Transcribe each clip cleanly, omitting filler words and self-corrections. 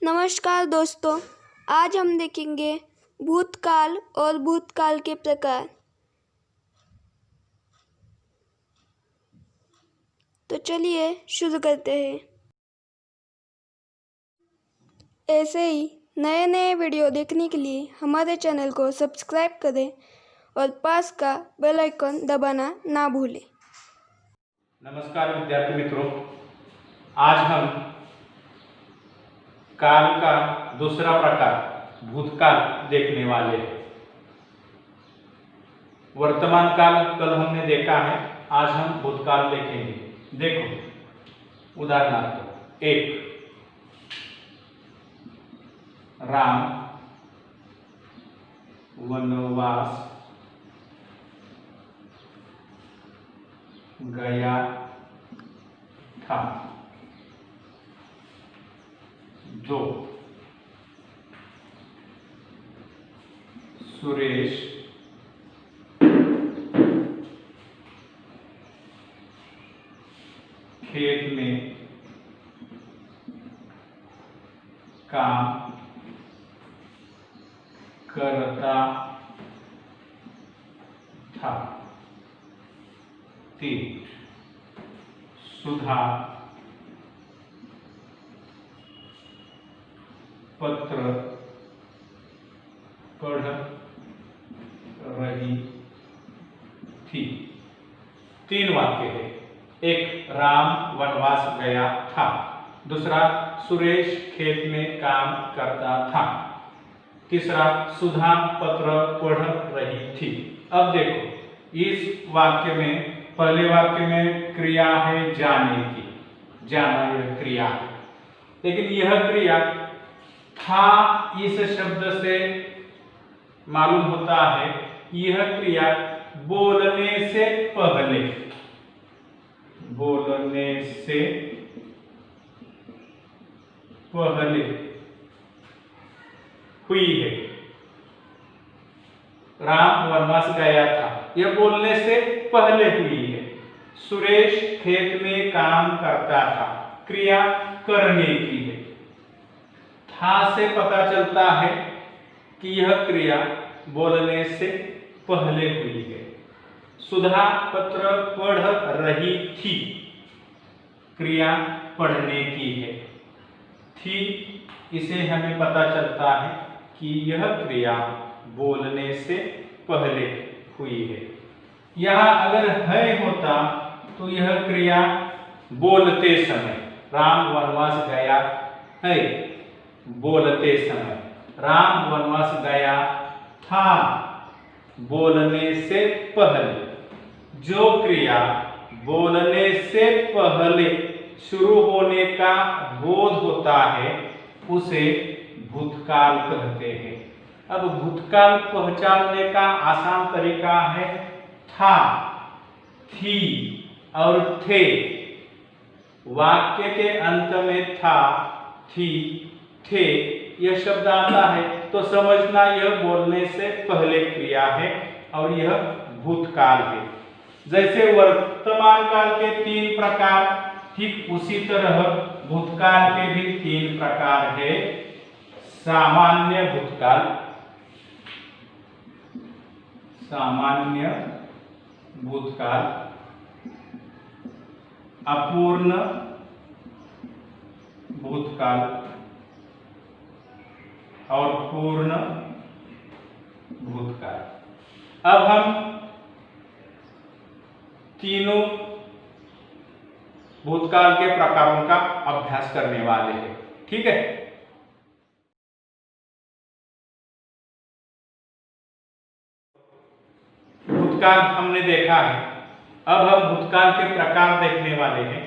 नमस्कार दोस्तों, आज हम देखेंगे भूतकाल और भूतकाल के प्रकार। तो चलिए शुरू करते हैं। ऐसे ही नए नए वीडियो देखने के लिए हमारे चैनल को सब्सक्राइब करें और पास का बेल आइकन दबाना ना भूलें। नमस्कार विद्यार्थी मित्रों, आज हम काल का दूसरा प्रकार भूतकाल देखने वाले हैं। वर्तमान काल कल हमने देखा है, आज हम भूतकाल देखेंगे। देखो, उदाहरणार्थ 1 राम वनवास गया था। 2 सुरेश खेत में काम करता था। 3 सुधा पत्र पढ़ रही थी। 3 वाक्य है। एक, राम वनवास गया था। दूसरा, सुरेश खेत में काम करता था। तीसरा, सुधा पत्र पढ़ रही थी। अब देखो, इस वाक्य में पहले वाक्य में क्रिया है जाने की, जाना यह क्रिया है, लेकिन यह क्रिया था इस शब्द से मालूम होता है यह क्रिया बोलने से पहले हुई है। राम वनवास गया था, यह बोलने से पहले हुई है। सुरेश खेत में काम करता था, क्रिया करने की है। था से पता चलता है कि यह क्रिया बोलने से पहले हुई है। सुधा पत्र पढ़ रही थी, क्रिया पढ़ने की है। थी, इसे हमें पता चलता है कि यह क्रिया बोलने से पहले हुई है। यहाँ अगर है होता तो यह क्रिया बोलते समय, राम वनवास गया है, बोलते समय। राम वनवास गया था, बोलने से पहले। जो क्रिया बोलने से पहले शुरू होने का बोध होता है उसे भूतकाल कहते हैं। अब भूतकाल पहचानने का आसान तरीका है था, थी और थे। वाक्य के अंत में था, थी, थे यह शब्द आता है तो समझना यह बोलने से पहले क्रिया है और यह भूतकाल है। जैसे वर्तमान काल के 3 प्रकार, ठीक उसी तरह भूतकाल के भी 3 प्रकार है। सामान्य भूतकाल, सामान्य भूतकाल, अपूर्ण भूतकाल और पूर्ण भूतकाल। अब हम तीनों भूतकाल के प्रकारों का अभ्यास करने वाले हैं, ठीक है। भूतकाल हमने देखा है, अब हम भूतकाल के प्रकार देखने वाले हैं।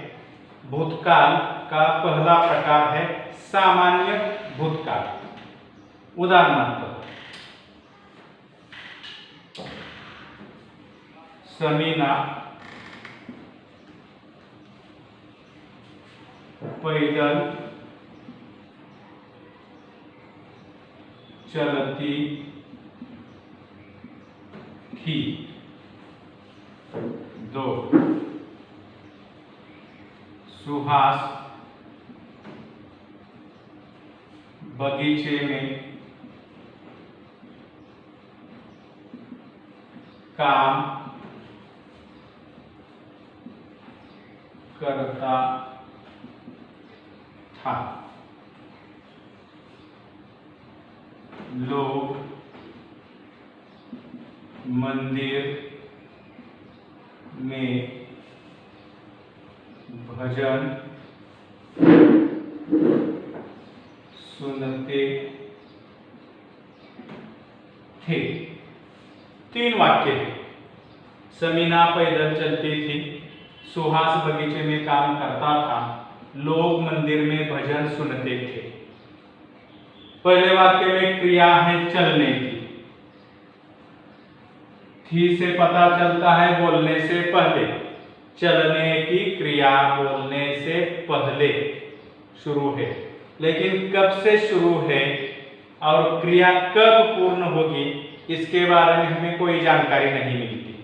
भूतकाल का पहला प्रकार है सामान्य भूतकाल। उदाहरणार्थ समीना पैदल चलती थी। 2 सुहास बगीचे में काम करता था। लोग मंदिर में भजन सुनते थे। 3 वाक्य थे। समीना पैदल चलती थी, सुहास बगीचे में काम करता था, लोग मंदिर में भजन सुनते थे। पहले वाक्य में क्रिया है चलने की। थी से पता चलता है बोलने से पहले। चलने की क्रिया बोलने से पहले शुरू है, लेकिन कब से शुरू है और क्रिया कब पूर्ण होगी इसके बारे में हमें कोई जानकारी नहीं मिलती।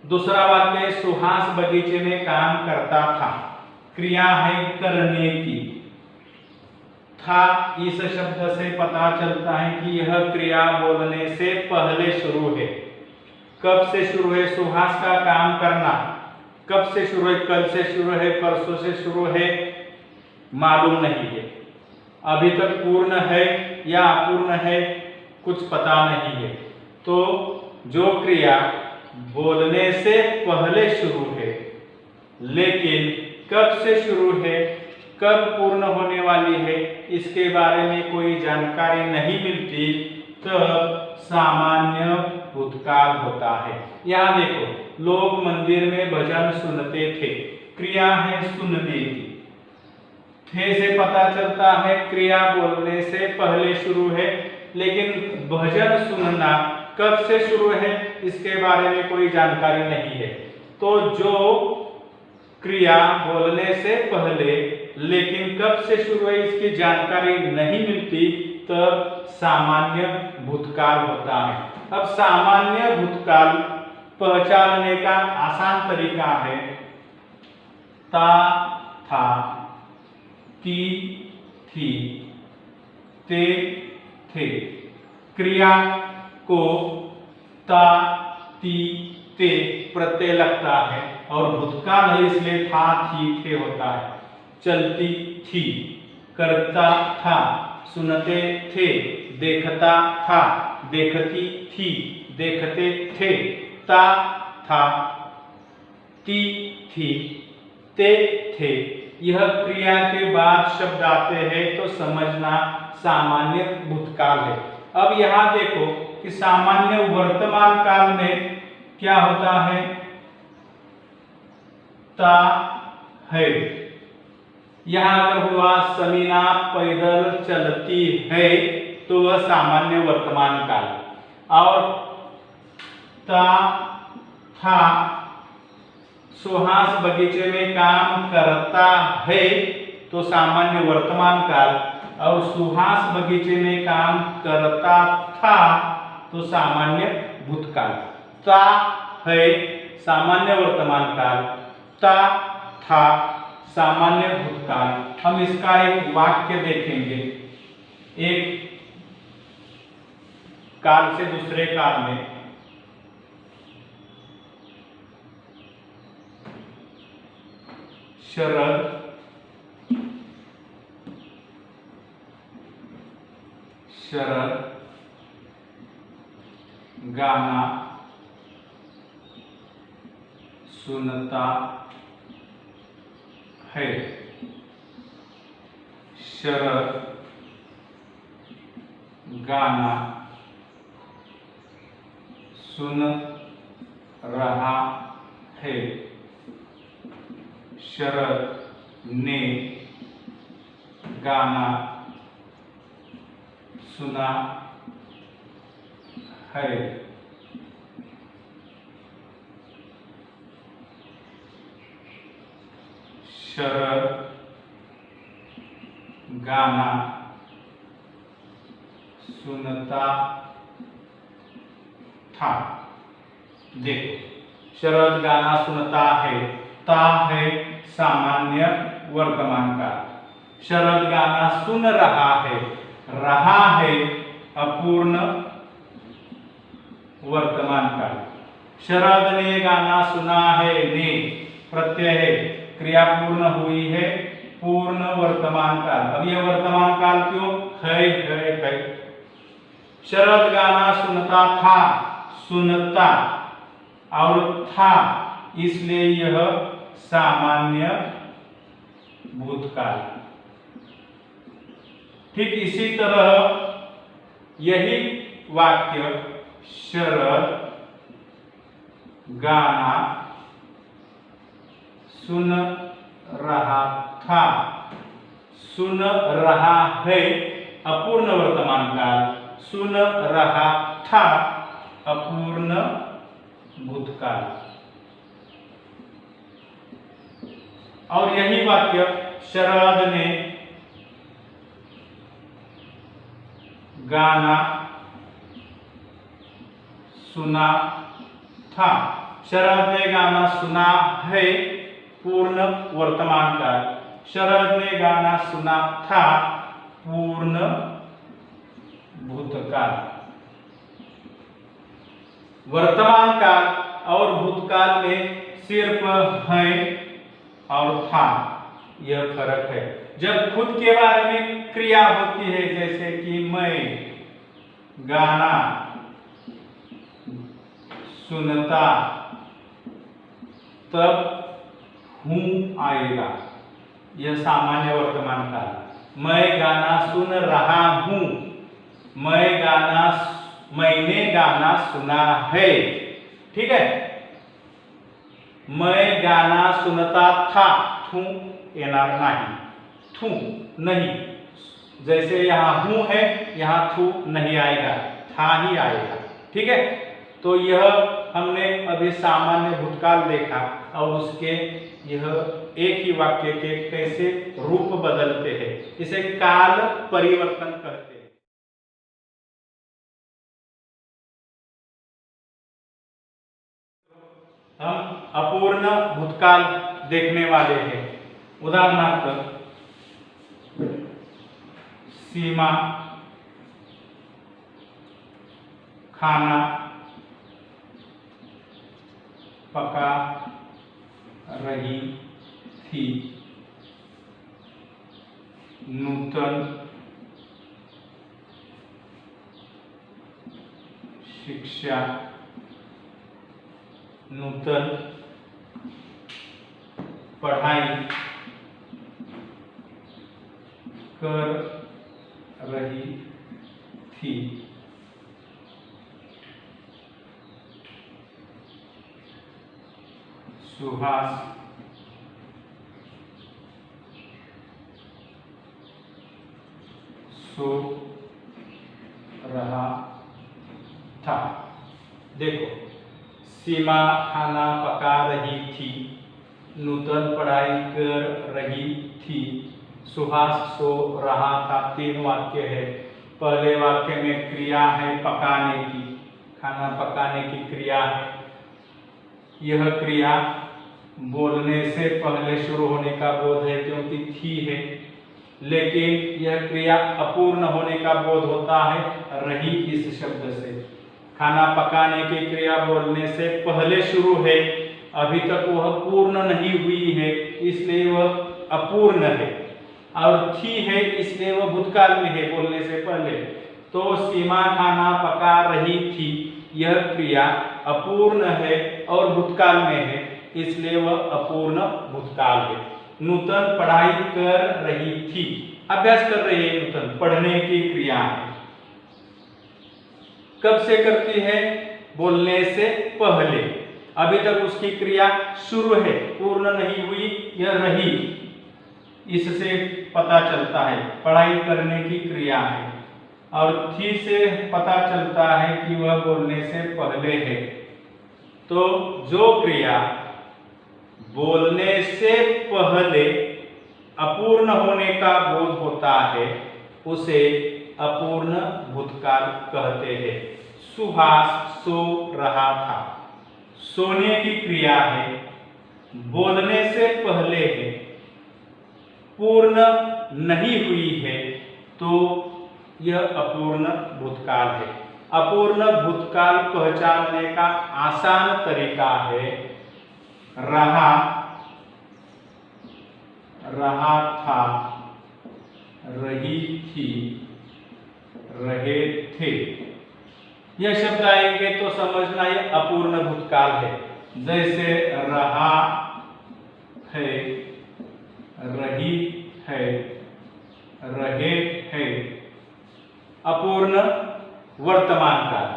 दूसरा वाक्य सुहास बगीचे में काम करता था, क्रिया है करने की। था इस शब्द से पता चलता है कि यह क्रिया बोलने से पहले शुरू है। कब से शुरू है सुहास का काम करना? कब से शुरू है? कल से शुरू है, परसों से शुरू है, मालूम नहीं है। अभी तक पूर्ण है या अपूर्ण है कुछ पता नहीं है। तो जो क्रिया बोलने से पहले शुरू है, लेकिन कब से शुरू है, कब पूर्ण होने वाली है इसके बारे में कोई जानकारी नहीं मिलती, तब सामान्य भूतकाल होता है। यहाँ देखो, लोग मंदिर में भजन सुनते थे, क्रिया है सुनने की। थे से पता चलता है क्रिया बोलने से पहले शुरू है, लेकिन भजन सुनना कब से शुरू है इसके बारे में कोई जानकारी नहीं है। तो जो क्रिया बोलने से पहले लेकिन कब से शुरू है इसकी जानकारी नहीं मिलती, तब सामान्य भूतकाल होता है। अब सामान्य भूतकाल पहचानने का आसान तरीका है ता, था, ती, थी, ते, थे। क्रिया को ता, ती, ते प्रत्यय लगता है और भूतकाल है इसलिए था, थी, थे होता है। चलती थी, करता था, सुनते थे, देखता था, देखती थी, देखते थे। ता, था, ती, थी, ते, थे। यह क्रिया के बाद शब्द आते हैं तो समझना सामान्य भूतकाल है। अब यहाँ देखो कि सामान्य वर्तमान काल में क्या होता है? ता है। यहाँ अगर हुआ समीना पैदल चलती है तो वह सामान्य वर्तमान काल, और ता, था, सुहास बगीचे में काम करता है तो सामान्य वर्तमान काल, और सुहास बगीचे में काम करता था तो सामान्य भूतकाल। ता है सामान्य वर्तमान काल, ता, था सामान्य भूतकाल। हम इसका एक वाक्य देखेंगे, एक काल से दूसरे काल में। शरद गाना सुनता है। शरद गाना सुन रहा है। शरद ने गाना सुना है। शरद गाना सुनता था। देखो, शरद गाना सुनता है, ता है सामान्य वर्तमान काल, शरद गाना सुन रहा है, रहा है अपूर्ण वर्तमान काल। शरद ने गाना सुना है, ने प्रत्यय है, क्रिया पूर्ण हुई है, पूर्ण वर्तमान काल। अब यह वर्तमान काल क्यों है। शरद गाना सुनता था, सुनता और था, इसलिए यह सामान्य भूतकाल। ठीक इसी तरह यही वाक्य शरद गाना सुन रहा था, सुन रहा है अपूर्ण वर्तमान काल, सुन रहा था अपूर्ण भूतकाल। और यही वाक्य शरद ने गाना सुना था। शरद ने गाना सुना है पूर्ण वर्तमान काल, शरद ने गाना सुना था पूर्ण भूतकाल। वर्तमान काल और भूतकाल में सिर्फ है और था, यह फर्क है। जब खुद के बारे में क्रिया होती है, जैसे कि मैं गाना सुनता, तब हूं आएगा, यह सामान्य वर्तमान काल। मैं गाना सुन रहा हूं, मैंने गाना सुना है, ठीक है। मैं गाना सुनता था, थू येणार नहीं, थू नहीं, जैसे यहाँ हूं है, यहाँ थू नहीं आएगा, था ही आएगा, ठीक है। तो यह हमने अभी सामान्य भूतकाल देखा और उसके यह एक ही वाक्य के कैसे रूप बदलते हैं, इसे काल परिवर्तन कहते हैं। हम अपूर्ण भूतकाल देखने वाले हैं। उदाहरणार्थ सीमा खाना पका रही थी, नूतन शिक्षा, नूतन पढ़ाई कर रही थी, सुहास सो रहा था। देखो, सीमा खाना पका रही थी, नूतन पढ़ाई कर रही थी, सुहास सो रहा था। तीन वाक्य है। पहले वाक्य में क्रिया है पकाने की, खाना पकाने की क्रिया है। यह क्रिया बोलने से पहले शुरू होने का बोध है क्योंकि थी है, लेकिन यह क्रिया अपूर्ण होने का बोध होता है रही इस शब्द से। खाना पकाने की क्रिया बोलने से पहले शुरू है, अभी तक वह पूर्ण नहीं हुई है, इसलिए वह अपूर्ण है। और थी है इसलिए वह भूतकाल में है बोलने से पहले। तो सीमा खाना पका रही थी, यह क्रिया अपूर्ण है और भूतकाल में है, इसलिए वह अपूर्ण भूतकाल है। नूतन पढ़ाई कर रही थी, अभ्यास कर रही है, नूतन पढ़ने की क्रिया है। कब से करती है? बोलने से पहले, अभी तक उसकी क्रिया शुरू है, पूर्ण नहीं हुई, यह रही। इससे पता चलता है पढ़ाई करने की क्रिया है। और थी से पता चलता है कि वह बोलने से पहले है। तो जो क्रिया बोलने से पहले अपूर्ण होने का बोध होता है उसे अपूर्ण भूतकाल कहते हैं। सुहास सो रहा था, सोने की क्रिया है, बोलने से पहले है, पूर्ण नहीं हुई है तो यह अपूर्ण भूतकाल है। अपूर्ण भूतकाल पहचानने का आसान तरीका है रहा, रहा था, रही थी, रहे थे। यह शब्द आएंगे तो समझना यह अपूर्ण भूतकाल है। जैसे रहा है, रही है, रहे हैं। अपूर्ण वर्तमान काल,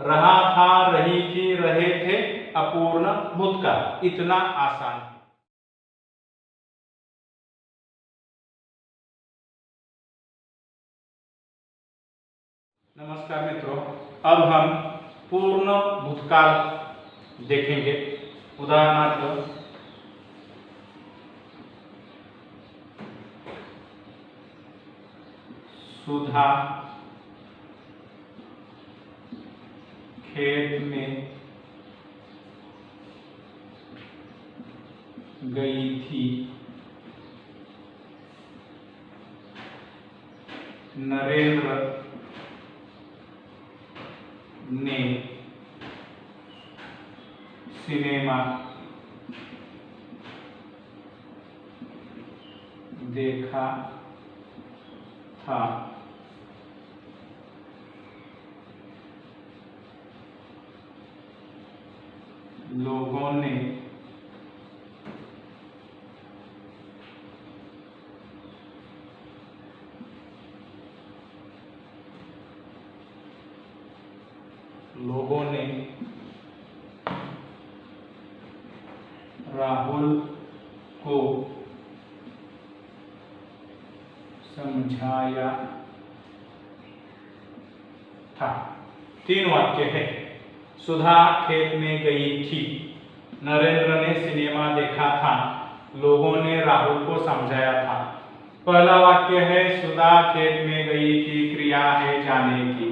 रहा था, रही थी, रहे थे, अपूर्ण भूतकाल। इतना आसान है। नमस्कार मित्रों, अब हम पूर्ण भूतकाल देखेंगे। उदाहरणार्थ सुधा खेत में गई थी, नरेंद्र ने सिनेमा देखा था। लोगों ने राहुल को समझाया था। 3 वाक्य है। सुधा खेत में गई थी, नरेंद्र ने सिनेमा देखा था, लोगों ने राहुल को समझाया था। पहला वाक्य है सुधा खेत में गई थी, क्रिया है जाने की।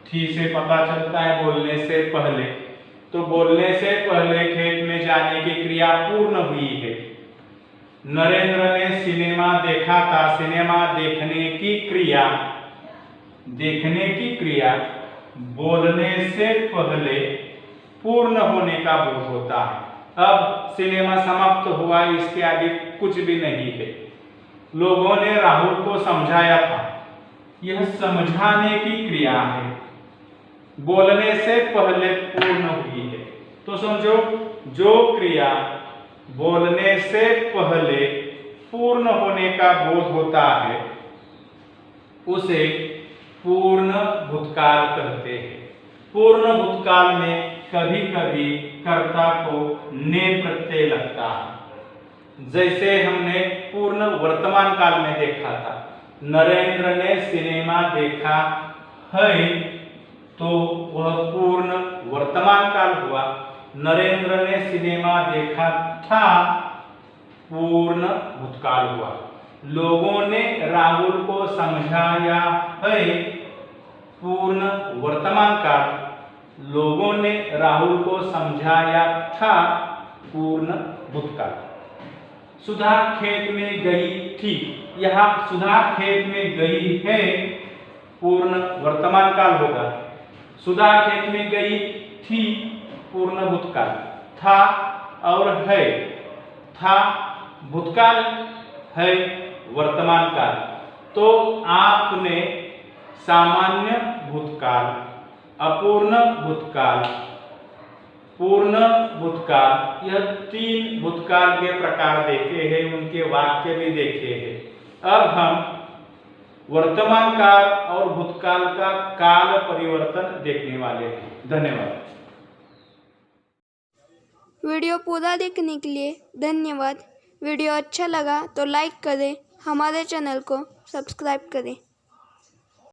थी से पता चलता है बोलने से पहले, तो बोलने से पहले खेत में जाने की क्रिया पूर्ण हुई है। नरेंद्र ने सिनेमा देखा था, सिनेमा देखने की क्रिया, देखने की क्रिया बोलने से पहले पूर्ण होने का बोध होता है। अब सिनेमा समाप्त हुआ, इसके आगे कुछ भी नहीं है। लोगों ने राहुल को समझाया था, यह समझाने की क्रिया है, बोलने से पहले पूर्ण हुई है। तो समझो, जो क्रिया बोलने से पहले पूर्ण होने का बोध होता है उसे पूर्ण भूतकाल कहते हैं। पूर्ण भूतकाल में कभी कभी कर्ता को ने प्रत्यय लगता है। जैसे हमने पूर्ण वर्तमान काल में देखा था, नरेंद्र ने सिनेमा देखा है, तो वह पूर्ण वर्तमान काल हुआ। नरेंद्र ने सिनेमा देखा था, पूर्ण भूतकाल हुआ। लोगों ने राहुल को समझाया है, पूर्ण वर्तमान काल। लोगों ने राहुल को समझाया था, पूर्ण भूतकाल। सुधा खेत में गई थी, यहाँ सुधा खेत में गई है, पूर्ण वर्तमान काल होगा। सुधा खेत में गई थी, पूर्ण भूतकाल। था और है, था भूतकाल, है वर्तमान काल। तो आपने सामान्य भूतकाल, अपूर्ण भूतकाल, पूर्ण भूतकाल, यह 3 भूतकाल के प्रकार देखे हैं, उनके वाक्य भी देखे हैं। अब हम वर्तमान काल और भूतकाल का काल परिवर्तन देखने वाले हैं। धन्यवाद। वीडियो पूरा देखने के लिए धन्यवाद। वीडियो अच्छा लगा तो लाइक करें, हमारे चैनल को सब्सक्राइब करें।